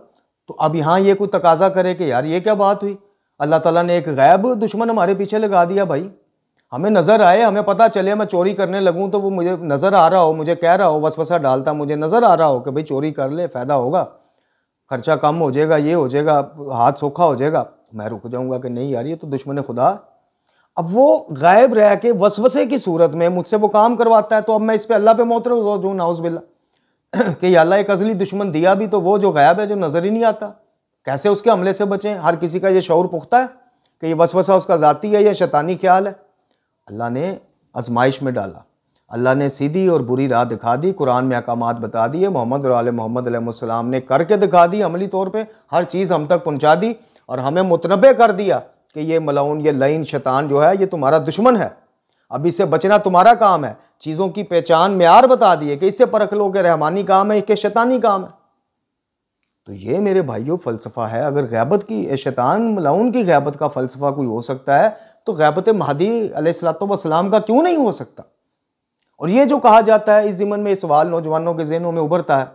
तो अब यहाँ ये कोई तकाजा करे कि यार ये क्या बात हुई, अल्लाह ताला ने एक गैब दुश्मन हमारे पीछे लगा दिया। भाई हमें नज़र आए, हमें पता चले मैं चोरी करने लगूँ तो वो मुझे नज़र आ रहा हो, मुझे कह रहा हो, वसवसा डालता, मुझे नज़र आ रहा हो कि भाई चोरी कर ले, फ़ायदा होगा, खर्चा कम हो जाएगा, ये हो जाएगा, हाथ सूखा हो जाएगा, मैं रुक जाऊँगा कि नहीं यार ये तो दुश्मन खुदा। अब वो गायब रह के वसवसे की सूरत में मुझसे वो काम करवाता है, तो अब मैं इस पर अल्लाह पे मोतरज़ हो जाऊँ नाउज़ुबिल्लाह कि या अल्लाह एक अज़ली दुश्मन दिया भी तो वो जो गायब है, जो नज़र ही नहीं आता, कैसे उसके हमले से बचें। हर किसी का ये शऊर पुख्ता है कि ये वसवसा उसका ज़ाती है या शैतानी ख्याल है। अल्लाह ने आजमाइश में डाला, अल्लाह ने सीधी और बुरी राह दिखा दी, कुरान में अहकामात बता दिए, मोहम्मद और आले मोहम्मद अलैहिस्सलाम ने करके दिखा दी, अमली तौर पे हर चीज़ हम तक पहुँचा दी और हमें मुतनबे कर दिया कि ये मलाउन, ये लईन शैतान जो है ये तुम्हारा दुश्मन है, अब इससे बचना तुम्हारा काम है। चीज़ों की पहचान मेयार बता दिए कि इससे परख लो कि रहमानी काम है कि शैतानी काम है। तो ये मेरे भाइयों फ़लसफ़ा है। अगर गैबत की, शैतान मलाउन की गैबत का फ़लसफ़ा कोई हो सकता है तो गैबत महदी अलैहिस्सलातु वस्सलाम का क्यों नहीं हो सकता। और ये जो कहा जाता है, इस ज़िमन में सवाल नौजवानों के ज़हनों में उभरता है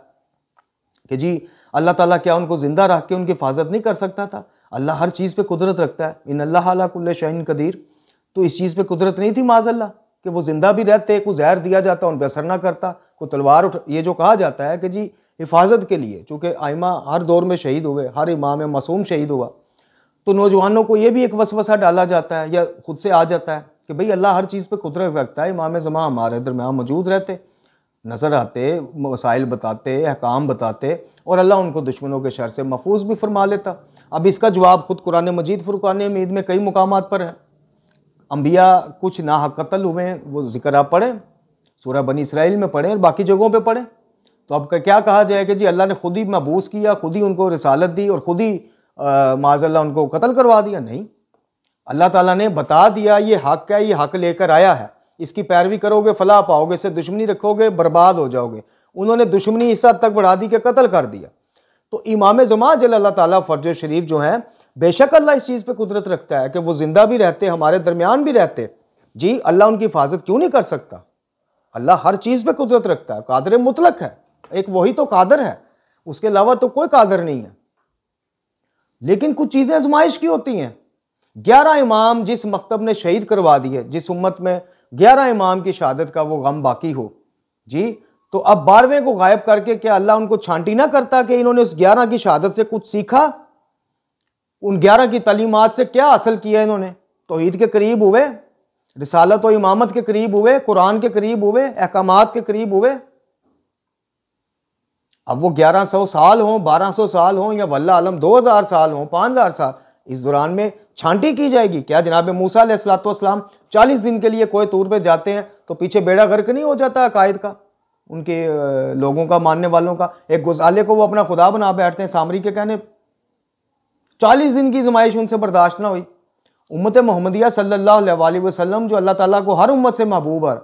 कि जी अल्लाह ताला क्या उनको ज़िंदा रख के उनकी हिफाजत नहीं कर सकता था। अल्लाह हर चीज़ पे कुदरत रखता है, इन अल्लाह अला कुल्लि शैइन कदीर। तो इस चीज़ पे कुदरत नहीं थी माज़अल्लाह कि वो ज़िंदा भी रहते, को जहर दिया जाता उन पर असर ना करता, को तलवार उठ, ये जो कहा जाता है कि जी हिफाजत के लिए, चूँकि आइमा हर दौर में शहीद हुए, हर इमाम मासूम शहीद हुआ, तो नौजवानों को ये भी एक वसवसा डाला जाता है या खुद से आ जाता है कि भाई अल्लाह हर चीज़ पे कुदरत रखता है, इमाम ज़मां हमारे दरमियान मौजूद रहते, नज़र आते, मसाइल बताते, अहकाम बताते और अल्लाह उनको दुश्मनों के शर से महफूज भी फरमा लेता। अब इसका जवाब खुद कुरान मजीद फुरकान हमीद में कई मुकामात पर है। अंबिया कुछ नाहक कत्ल हुए हैं, वो जिक्र आप पढ़ें, सूरह बनी इसराइल में पढ़ें और बाकी जगहों पे पढ़ें। तो अब क्या कहा जाए कि जी अल्लाह ने खुद ही मबूस किया, खुद ही उनको रिसालत दी और खुद ही माज़अल्लाह उनको कत्ल करवा दिया। नहीं, अल्लाह ताला ने बता दिया ये हक है, ये हक लेकर आया है, इसकी पैरवी करोगे फलाह पाओगे, इससे दुश्मनी रखोगे बर्बाद हो जाओगे। उन्होंने दुश्मनी इस हद तक बढ़ा दी कि कत्ल कर दिया। तो इमाम ज़मां जल अल्लाह ताला फर्ज शरीफ जो हैं, बेशक अल्लाह इस चीज़ पे कुदरत रखता है कि वो ज़िंदा भी रहते, हमारे दरमियान भी रहते। जी अल्लाह उनकी हिफाजत क्यों नहीं कर सकता। अल्लाह हर चीज़ पे कुदरत रखता है, कादर मुतलक है, एक वही तो कादर है, उसके अलावा तो कोई कादर नहीं है। लेकिन कुछ चीज़ें आजमाइश की होती हैं। 11 इमाम जिस मकतब ने शहीद करवा दिए, जिस उम्मत में 11 इमाम की शहादत का वो गम बाकी हो जी, तो अब 12वें को गायब करके क्या अल्लाह उनको छांटी ना करता कि इन्होंने उस 11 की शहादत से कुछ सीखा, उन 11 की तालीमात से क्या हासिल किया इन्होंने, तौहीद के करीब हुए, रिसालत और इमामत के करीब हुए, कुरान के करीब हुए, अहकामात के करीब हुए। अब वो 1100 साल हों, 1200 साल हों या वल्लाह आलम 2000 साल हों, 5000 साल, इस दौरान में छांटी की जाएगी क्या? जनाब मूसा अलैहिस्सलाम 40 दिन के लिए कोई तूर पे जाते हैं तो पीछे बेड़ा गर्क नहीं हो जाता अकायद का, उनके लोगों का, मानने वालों का। एक गुजाले को वो अपना खुदा बना बैठते हैं सामरी के कहने। 40 दिन की आजमाइश उनसे बर्दाश्त ना हुई। उम्मत मोहम्मदिया सल्लल्लाहु अलैहि वसल्लम जो अल्लाह ताला को हर उम्मत से महबूब है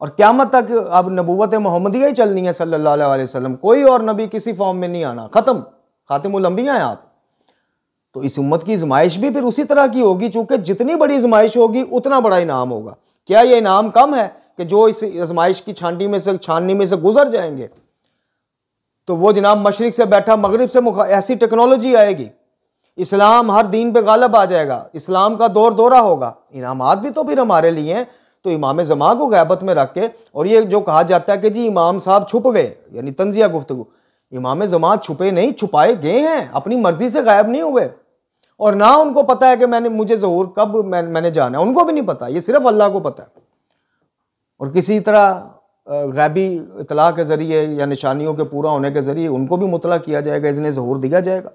और क़यामत तक अब नबूवत मोहम्मदिया ही चलनी है सल्लल्लाहु अलैहि वसल्लम, कोई और नबी किसी फॉर्म में नहीं आना, खत्म, खातिमुल अंबिया हैं आप। तो इस उम्मत की आजमाइश भी फिर उसी तरह की होगी, चूंकि जितनी बड़ी आजमाइश होगी उतना बड़ा इनाम होगा। क्या यह इनाम कम है कि जो इस आजमाइश की छाननी में से गुजर जाएंगे तो वो जनाब मशरिक से बैठा मगरिब से ऐसी टेक्नोलॉजी आएगी, इस्लाम हर दीन पे गालिब आ जाएगा, इस्लाम का दौर दौरा होगा। इनामात भी तो फिर हमारे लिए हैं। तो इमाम ज़मा को गैबत में रख के, और ये जो कहा जाता है कि जी इमाम साहब छुप गए, यानी तंजिया गुफ्तगू, इमाम ज़मा छुपे नहीं, छुपाए गए हैं, अपनी मर्जी से गायब नहीं हुए। और ना उनको पता है कि मुझे ज़हूर कब मैंने जाना है, उनको भी नहीं पता, ये सिर्फ अल्लाह को पता है। और किसी तरह गैबी इतला के ज़रिए या निशानियों के पूरा होने के ज़रिए उनको भी मुतला किया जाएगा, इन्हें ज़हूर दिया जाएगा।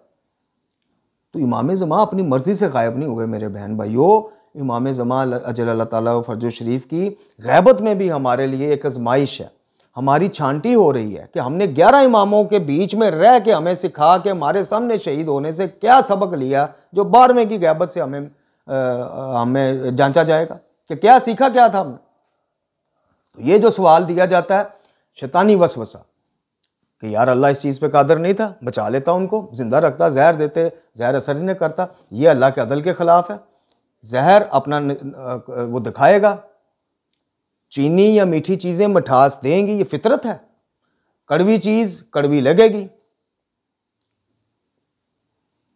तो इमाम ज़मा अपनी मर्जी से गायब नहीं हुए मेरे बहन भाइयों। इमाम ज़मा अजल अल्लाह ताला फ़र्ज शरीफ की गैबत में भी हमारे लिए एक आजमाइश है, हमारी छांटी हो रही है कि हमने 11 इमामों के बीच में रह के हमें सिखा के हमारे सामने शहीद होने से क्या सबक लिया जो 12वें की गैबत से हमें जांचा जाएगा कि क्या सीखा, क्या था हमने। तो ये जो सवाल दिया जाता है शैतानी वसवसा कि यार अल्लाह इस चीज़ पे कादर नहीं था, बचा लेता उनको, जिंदा रखता, जहर देते, जहर असर ही नहीं करता, ये अल्लाह के अदल के खिलाफ है। जहर अपना वो दिखाएगा, चीनी या मीठी चीज़ें मिठास देंगी, ये फितरत है। कड़वी चीज़ कड़वी लगेगी।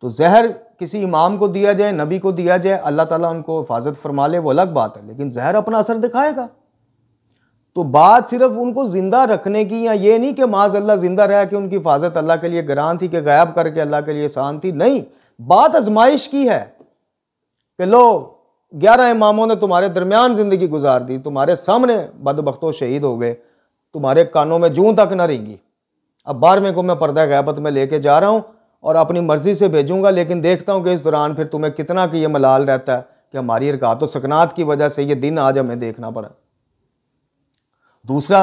तो जहर किसी इमाम को दिया जाए, नबी को दिया जाए, अल्लाह ताला उनको हिफाजत फरमा ले, वो अलग बात है, लेकिन जहर अपना असर दिखाएगा। तो बात सिर्फ उनको जिंदा रखने की, या ये नहीं कि माज अल्लाह जिंदा रह के उनकी हिफाजत अल्लाह के लिए गरान थी कि गायब करके अल्लाह के लिए आसान थी, नहीं। बात आजमाइश की है कि लो 11 इमामों ने तुम्हारे दरमियान जिंदगी गुजार दी, तुम्हारे सामने बदबख्तों शहीद हो गए, तुम्हारे कानों में जूं तक न रेंगी। अब 12वें को मैं पर्दा गैबत में लेके जा रहा हूं और अपनी मर्जी से भेजूंगा, लेकिन देखता हूं कि इस दौरान फिर तुम्हें कितना कि ये मलाल रहता है कि हमारी हरकत व सकनात की वजह से ये दिन आज हमें देखना पड़ा। दूसरा,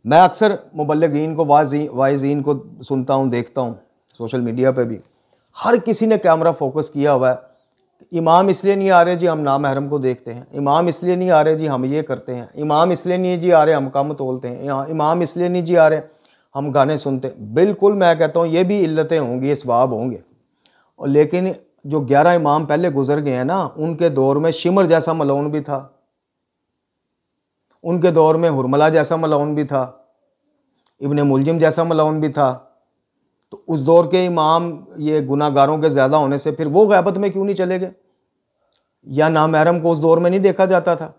मैं अक्सर मुबल्लिगीन को, वाइज़ीन को सुनता हूँ, देखता हूँ सोशल मीडिया पे भी, हर किसी ने कैमरा फोकस किया हुआ है। इमाम इसलिए नहीं आ रहे जी हम नामहरम को देखते हैं, इमाम इसलिए नहीं आ रहे जी हम ये करते हैं, इमाम इसलिए नहीं जी आ रहे हम कम तोलते हैं, इमाम इसलिए नहीं जी आ रहे हम गाने सुनते हैं। बिल्कुल मैं कहता हूँ ये भी इल्लतें होंगी, इसबाब होंगे। और लेकिन जो 11 इमाम पहले गुजर गए हैं ना, उनके दौर में शिमर जैसा मलौन भी था, उनके दौर में हुरमला जैसा मलौन भी था, इब्ने मुलजिम जैसा मलौन भी था। तो उस दौर के इमाम ये गुनाहगारों के ज़्यादा होने से फिर वो गैबत में क्यों नहीं चले गए, या नामहरम को उस दौर में नहीं देखा जाता था?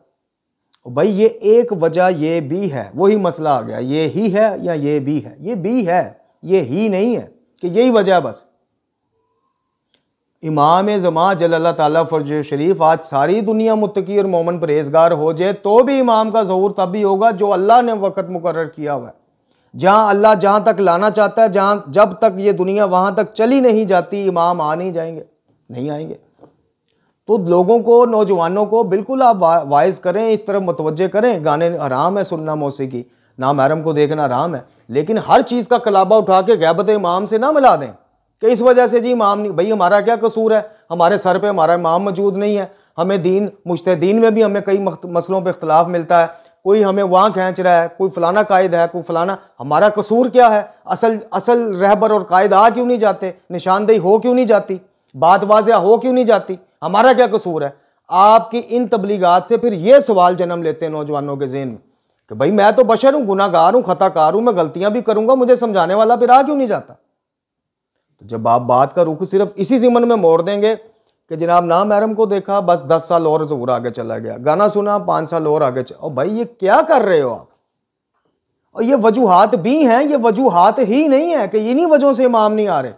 भाई ये एक वजह ये भी है, वही मसला आ गया, ये ही है या ये भी है, ये भी है, ये ही नहीं है कि यही वजह बस। इमाम ज़मा जल्लल्लाहु ताला फर्ज शरीफ, आज सारी दुनिया मुत्तकी और मोमन परहेजगार हो जाए तो भी इमाम का ज़हूर तब भी होगा जो अल्लाह ने वक़्त मुकर्रर किया हुआ है। जहाँ अल्लाह जहाँ तक लाना चाहता है, जहाँ जब तक ये दुनिया वहाँ तक चली नहीं जाती, इमाम आ नहीं जाएंगे, नहीं आएंगे। तो लोगों को, नौजवानों को बिल्कुल आप वाइज करें, इस तरफ मुतवज्जे करें। गाने हराम है, सुनना मौसीकी, नामहरम को देखना हराम है, लेकिन हर चीज़ का कलाबा उठा के गैबत इमाम से ना मिला दें कि इस वजह से जी इमाम नहीं। भाई हमारा क्या कसूर है, हमारे सर पे हमारा इमाम मौजूद नहीं है, हमें दीन, मुज्तहिदीन में भी हमें कई मसलों पे इख्तलाफ मिलता है, कोई हमें वहाँ खींच रहा है, कोई फलाना कायद है, कोई फलाना, हमारा कसूर क्या है? असल रहबर और कायद आ क्यों नहीं जाते, निशानदेही हो क्यों नहीं जाती, बात वाज़िया हो क्यों नहीं जाती, हमारा क्या कसूर है? आपकी इन तबलीगात से फिर ये सवाल जन्म लेते हैं नौजवानों के ज़हन में कि भाई मैं तो बशर हूँ, गुनाहगार हूँ, खताकार हूँ, मैं गलतियाँ भी करूँगा, मुझे समझाने वाला फिर आ क्यों नहीं जाता? तो जब आप बात का रुख सिर्फ इसी ज़िमन में मोड़ देंगे कि जनाब नामहरम को देखा, बस 10 साल और ज़हूर आगे चला गया, गाना सुना 5 साल और आगे और भाई ये क्या कर रहे हो आप? और ये वजूहात भी हैं, ये वजूहात ही नहीं है कि इन्हीं वजहों से इमाम नहीं आ रहे।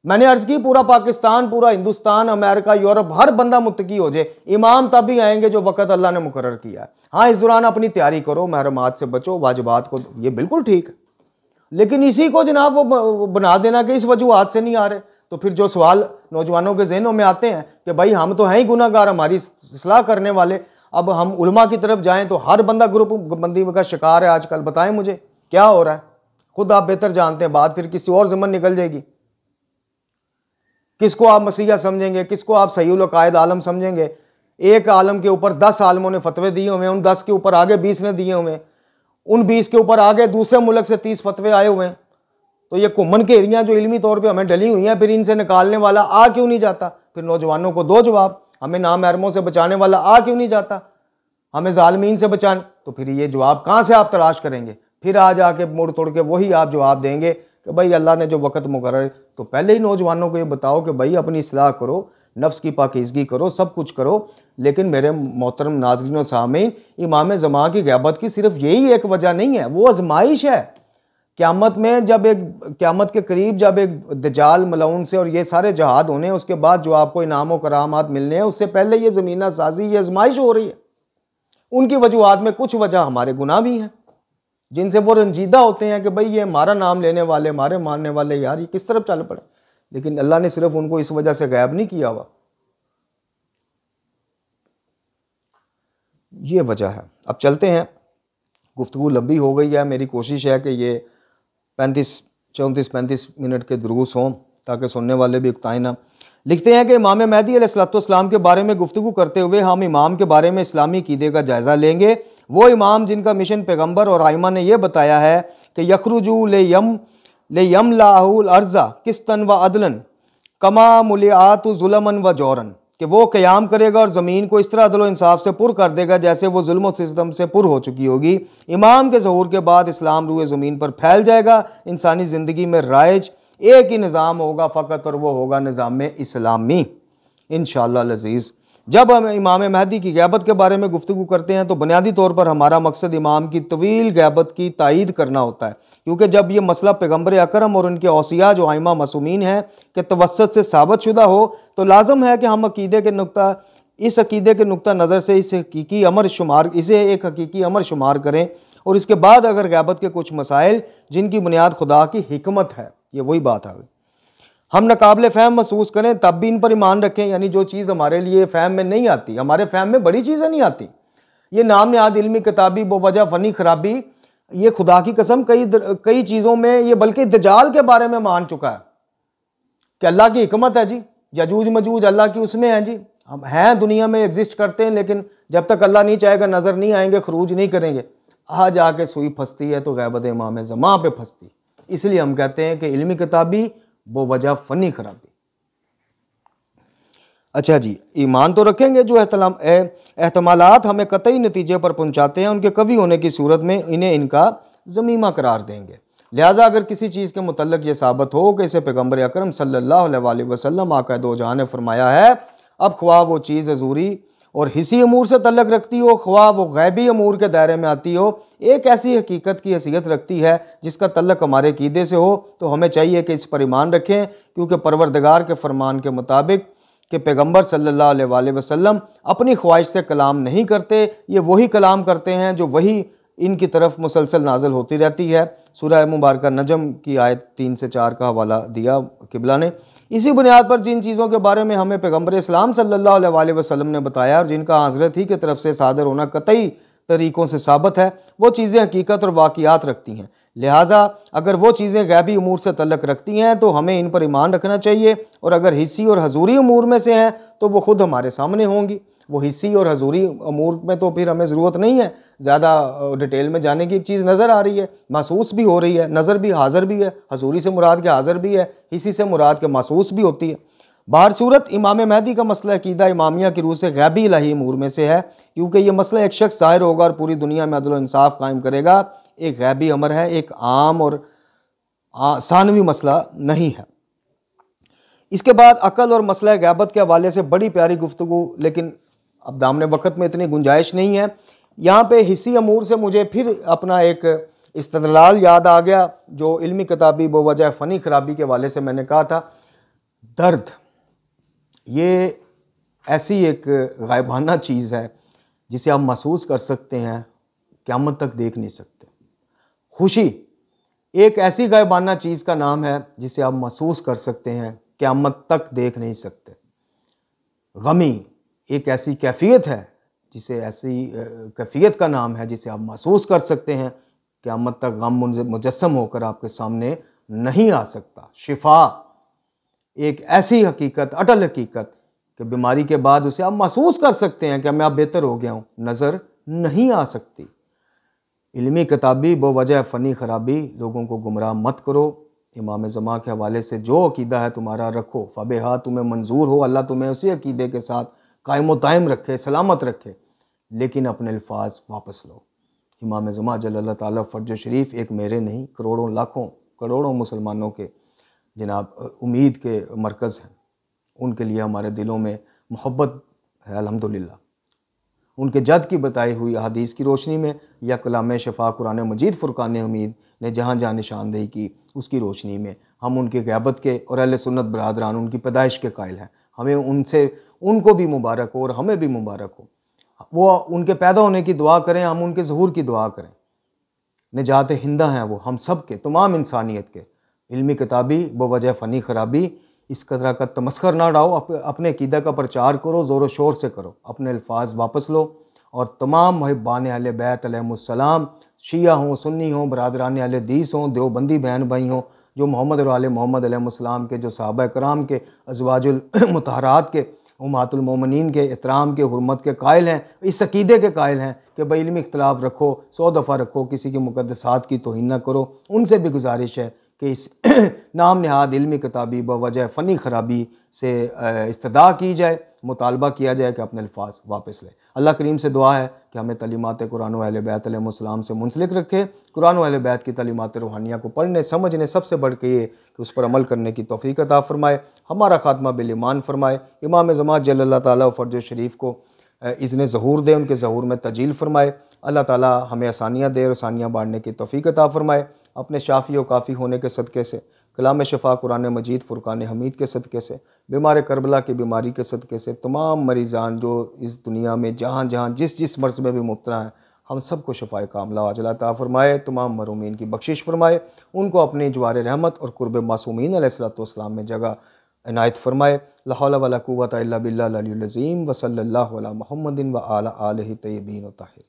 मैंने अर्ज की पूरा पाकिस्तान, पूरा हिंदुस्तान, अमेरिका, यूरोप, हर बंदा मुत्तकी हो जाए, इमाम तब भी आएंगे जो वक़्त अल्लाह ने मुकर्रर किया है। हाँ, इस दौरान अपनी तैयारी करो, महरमात से बचो, वाजिबात को, ये बिल्कुल ठीक है। लेकिन इसी को जनाब वो बना देना कि इस वजूहात से नहीं आ रहे, तो फिर जो सवाल नौजवानों के जहनों में आते हैं कि भाई हम तो हैं ही गुनाहगार, हमारी इस्लाह करने वाले, अब हम उलमा की तरफ जाएं तो हर बंदा ग्रुप बंदी का शिकार है आजकल। बताएं मुझे क्या हो रहा है, खुद आप बेहतर जानते हैं। बात फिर किसी और ज़मन निकल जाएगी। किसको आप मसीहा समझेंगे, किसको आप सहीउल अकायद आलम समझेंगे? एक आलम के ऊपर 10 आलमों ने फतवे दिए हुए हैं, उन 10 के ऊपर आगे 20 ने दिए हुए हैं, उन 20 के ऊपर आगे दूसरे मुल्क से 30 फतवे आए हुए हैं। तो ये घुमन के एरिया जो इल्मी तौर पे हमें डली हुई हैं, फिर इनसे निकालने वाला आ क्यों नहीं जाता? फिर नौजवानों को दो जवाब, हमें नामहरमों से बचाने वाला आ क्यों नहीं जाता, हमें जालिमीन से बचाने? तो फिर ये जवाब कहाँ से आप तलाश करेंगे? फिर आ जाके मुड़ तोड़ के वही आप जवाब देंगे कि भाई अल्लाह ने जो वक़्त मुकर्रर। तो पहले ही नौजवानों को ये बताओ कि भाई अपनी इस्लाह करो, नफ्स की पाकीज़गी करो, सब कुछ करो। लेकिन मेरे मोहतरम नाज़रीन व सामीन, इमाम ज़मां की ग़ैबत की सिर्फ यही एक वजह नहीं है, वो आजमाइश है। क़यामत में जब क़यामत के करीब जब एक दज्जाल मलऊन से और ये सारे जहाद होने, उसके बाद जो आपको इनाम व करामात मिलने हैं, उससे पहले ये ज़मीना साजी, ये आजमाइश हो रही है। उनकी वजूहात में कुछ वजह हमारे गुनाह भी हैं, जिनसे वो रंजीदा होते हैं कि भाई ये हमारा नाम लेने वाले, हमारे मानने वाले, यार ये किस तरफ चल पड़े। लेकिन अल्लाह ने सिर्फ उनको इस वजह से गायब नहीं किया हुआ, ये वजह है। अब चलते हैं, गुफ्तगू लंबी हो गई है। मेरी कोशिश है कि ये 34-35 मिनट के दुरूस हों ताकि सुनने वाले भी उकताएं ना। लिखते हैं कि इमाम महदी अलैहिस्सलाम के बारे में गुफ्तगू करते हुए हम इमाम के बारे में इस्लामी क़ीदे का जायज़ा लेंगे। वो इमाम जिनका मिशन पैगम्बर और आइमा ने यह बताया है कि यखरुजू ले यम लाहुल अर्ज़ा किस्तन व अदलन कमा मुलियातु ज़ुलमन व जौरन, कि वो क़याम करेगा और ज़मीन को इस तरह अदल व इंसाफ से पुर कर देगा जैसे वो जुल्म सितम से पुर हो चुकी होगी। इमाम के ज़हूर के बाद इस्लाम रूए ज़मीन पर फैल जाएगा। इंसानी ज़िंदगी में राइज एक ही निज़ाम होगा फ़कत, और वो होगा निज़ाम इस्लामी इंशाअल्लाह अज़ीज़। जब हम इमाम महदी की ग़ैबत के बारे में गुफ्तगू करते हैं तो बुनियादी तौर पर हमारा मकसद इमाम की तवील ग़ैबत की तायीद करना होता है, क्योंकि जब ये मसला पैगम्बर अकरम और उनके औसिया जो आइमा मासूमीन हैं कि तवस्सुत से साबित शुदा हो, तो लाजम है कि हम इस अकीदे के नुक्ता नज़र से इसे एक हकीकी अमर शुमार करें, और इसके बाद अगर ग़ैबत के कुछ मसाइल जिनकी बुनियाद खुदा की हिकमत है, ये वही बात आ गई, हम नाकाबिल फ़हम महसूस करें तब भी इन पर ईमान रखें। यानी जो चीज़ हमारे लिए फ़हम में नहीं आती, हमारे फ़हम में बड़ी चीज़ें नहीं आती, ये नाम नेहाद इल्मी किताबी वजह फ़नी खराबी, ये खुदा की कसम कई चीज़ों में ये बल्कि दज्जाल के बारे में मान चुका है कि अल्लाह की हिकमत है जी, यजूज मजूज अल्लाह की उसमें है जी, हम हैं दुनिया में एग्जिस्ट करते हैं, लेकिन जब तक अल्लाह नहीं चाहेगा नज़र नहीं आएंगे, खरूज नहीं करेंगे। आ जाके सुई फंसती है तो ग़ैबत इमाम ज़मां पे फंसती। इसलिए हम कहते हैं कि इल्मी किताबी वो वजह फ़नी खराबी। अच्छा जी, ईमान तो रखेंगे जो एहतमालात हमें कतई नतीजे पर पहुंचाते हैं, उनके कवी होने की सूरत में इन्हें इनका ज़मीमा करार देंगे। लिहाजा अगर किसी चीज़ के मुतल्लिक़ ये साबित हो कि इसे पैगम्बर अकरम सल्लल्लाहु अलैहि वसल्लम आक़ा दो जहां ने फरमाया है, अब ख्वाह वो चीज़ हज़ूरी और हिस्सी अमूर से तल्लक रखती हो, ख्वाह वो गैबी अमूर के दायरे में आती हो, एक ऐसी हकीकत की हैसियत रखती है जिसका तल्लक हमारे क़ीदे से हो, तो हमें चाहिए कि इस पर ईमान रखें, क्योंकि परवरदिगार के फरमान के मुताबिक कि पैगम्बर सल्लल्लाहु अलैहि वसल्लम अपनी ख्वाहिश से कलाम नहीं करते, ये वही कलाम करते हैं जो वही इनकी तरफ मुसलसल नाज़िल होती रहती है। सूरह मुबारक नजम की आयत 3 से 4 का हवाला दिया किबला ने। इसी बुनियाद पर जिन चीज़ों के बारे में हमें पैगम्बर इस्लाम सल्लल्लाहु अलैहि वसल्लम ने बताया और जिनका हज़रत ही की तरफ से सादर होना कतई तरीक़ों से साबित है, वो चीज़ें हकीकत और वाक़ियात रखती हैं। लिहाजा अगर वो चीज़ें गैबी अमूर से तल्लक रखती हैं तो हमें इन पर ईमान रखना चाहिए, और अगर हिस्सी और हजूरी अमूर में से हैं तो वो ख़ुद हमारे सामने होंगी। वो हिस्सी और हजूरी अमूर में तो फिर हमें ज़रूरत नहीं है ज़्यादा डिटेल में जाने की। एक चीज़ नज़र आ रही है, महसूस भी हो रही है, नज़र भी हाज़िर भी है, हजूरी से मुराद के हाज़िर भी है, हिस्सी से मुराद के महसूस भी होती है। बाहर सूरत इमाम महदी का मसला अकीदा इमामिया की रूह से गैबी इलाही अमूर में से है, क्योंकि ये मसला एक शख्स ज़ाहिर होगा और पूरी दुनिया में अदल व इंसाफ कायम करेगा। एक गैबी अमर है, एक आम और सानवी मसला नहीं है। इसके बाद अकल और मसला गैबत के हवाले से बड़ी प्यारी गुफ्तगू, लेकिन अब दामने वक़्त में इतनी गुंजाइश नहीं है। यहाँ पे हिस्सी अमूर से मुझे फिर अपना एक इस्तदलाल याद आ गया जो इल्मी किताबी बवजह फ़नी खराबी के हवाले से मैंने कहा था। दर्द ये ऐसी एक गायबाना चीज़ है जिसे आप महसूस कर सकते हैं, क़यामत तक देख नहीं सकते। खुशी एक ऐसी गायबाना चीज़ का नाम है जिसे आप महसूस कर सकते हैं, क़यामत तक देख नहीं सकते। गमी एक ऐसी कैफियत है, जिसे ऐसी कैफियत का नाम है जिसे आप महसूस कर सकते हैं, क़यामत तक गम मुजस्सम होकर आपके सामने नहीं आ सकता। शिफा एक ऐसी हकीकत, अटल हकीकत कि बीमारी के बाद उसे आप महसूस कर सकते हैं कि मैं अब बेहतर हो गया हूँ, नज़र नहीं आ सकती। इल्मी किताबी बवजह फ़नी खराबी, लोगों को गुमराह मत करो। इमाम ज़मा के हवाले से जो अकीदा है तुम्हारा रखो, फ़बेहा तुम्हें मंजूर हो, अल्लाह तुम्हें उसी अकीदे के साथ कायम दायम रखे, सलामत रखे, लेकिन अपने अल्फाज वापस लो। इमाम ज़मा जल्लल्लाहु ताला फ़र्ज शरीफ एक मेरे नहीं, करोड़ों लाखों करोड़ों मुसलमानों के जनाब उम्मीद के मरकज़ हैं। उनके लिए हमारे दिलों में मोहब्बत है अल्हम्दुलिल्लाह। उनके जद की बताई हुई अहादीस की रोशनी में या कलाम शफा कुरान मजीद फ़ुरक़ान हमीद ने जहाँ जहाँ निशानदेही की, उसकी रोशनी में हम उनकी ग़ैबत के और अहले सुन्नत बरादरान उनकी पैदाइश के कायल हैं। हमें उनको भी मुबारक हो और हमें भी मुबारक हो। वो उनके पैदा होने की दुआ करें, हम उनके ज़हूर की दुआ करें। निजात हिंदा हैं वो हम सब के, तमाम इंसानियत के। इल्मी किताबी बवजह फ़नी खराबी, इस कदर का तमस्खर ना उड़ाओ, अपने अकीदा का प्रचार करो, ज़ोर शोर से करो, अपने अल्फाज वापस लो और तमाम मुहिब्बान अहले बैत अलैहिमुस्सलाम, शिया हों, सुन्नी हों, बरादरान अहले हदीस हों, देवबंदी बहन भाई हों, जो मोहम्मद और आले मोहम्मद अलैहिमुस्सलाम के, जो सहाबा कराम के, अज़वाजुल मुतहरात के, उम्महातुल मोमिनीन के एहतराम के, हुर्मत के कायल हैं, इस अकीदे के कायल हैं कि भाई इल्मी इख्तिलाफ रखो, 100 दफ़ा रखो, किसी की मुक़द्दसात की तौहीन न करो। उनसे भी गुजारिश है कि इस नाम नहाद इल्मी किताबी बवजह फ़नी खराबी से इस्तदा की जाए, मुतालबा किया जाए कि अपने अल्फाज वापस लें। अल्लाह करीम से दुआ है कि हमें तलीमात कुरान व अहले बैत अलैहिमुस्सलाम से मुंसलिक रखे, कुरान व अहले बैत की तलीमात रूहानिया को पढ़ने समझने, सबसे बढ़ के ये कि उस पर अमल करने की तौफीक अता फ़रमाए, हमारा खात्मा बिल ईमान फ़रमाए, इमाम ज़मा जल्लल्लाहु ताला फ़र्ज शरीफ को इज़्न ज़हूर दे, उनके ज़हूर में तजील फ़रमाए। अल्लाह ताला हमें आसानियाँ दे और आसानियाँ बांटने की तौफीक अता फ़रमाए। अपने शाफ़ी व काफ़ी होने के सदक़े से, कलाम शफ़ा कुरान मजीद फ़ुरक़ान हमीद के सदक़े से, बीमार करबला की बीमारी के सदक़े से, तमाम मरीज़ान जो इस दुनिया में जहाँ जहाँ जिस जिस मर्ज़ में भी मुब्तला हैं, हम सबको शफ़ाए कामिला अजला अता फ़रमाए, तमाम मरूमीन की बख्शिश फ़रमाए, उनको अपनी जवार रहमत और क़ुर्ब मासूमीन अलैहिस्सलातु वस्सलाम में जगह इनायत फ़रमाए। ला हौला वला कुव्वता इल्ला बिल्लाहिल अलीयुल अज़ीम व सल्लल्लाहु अला मुहम्मदिन व आला आलिहि तय्यबीन व ताहिरीन।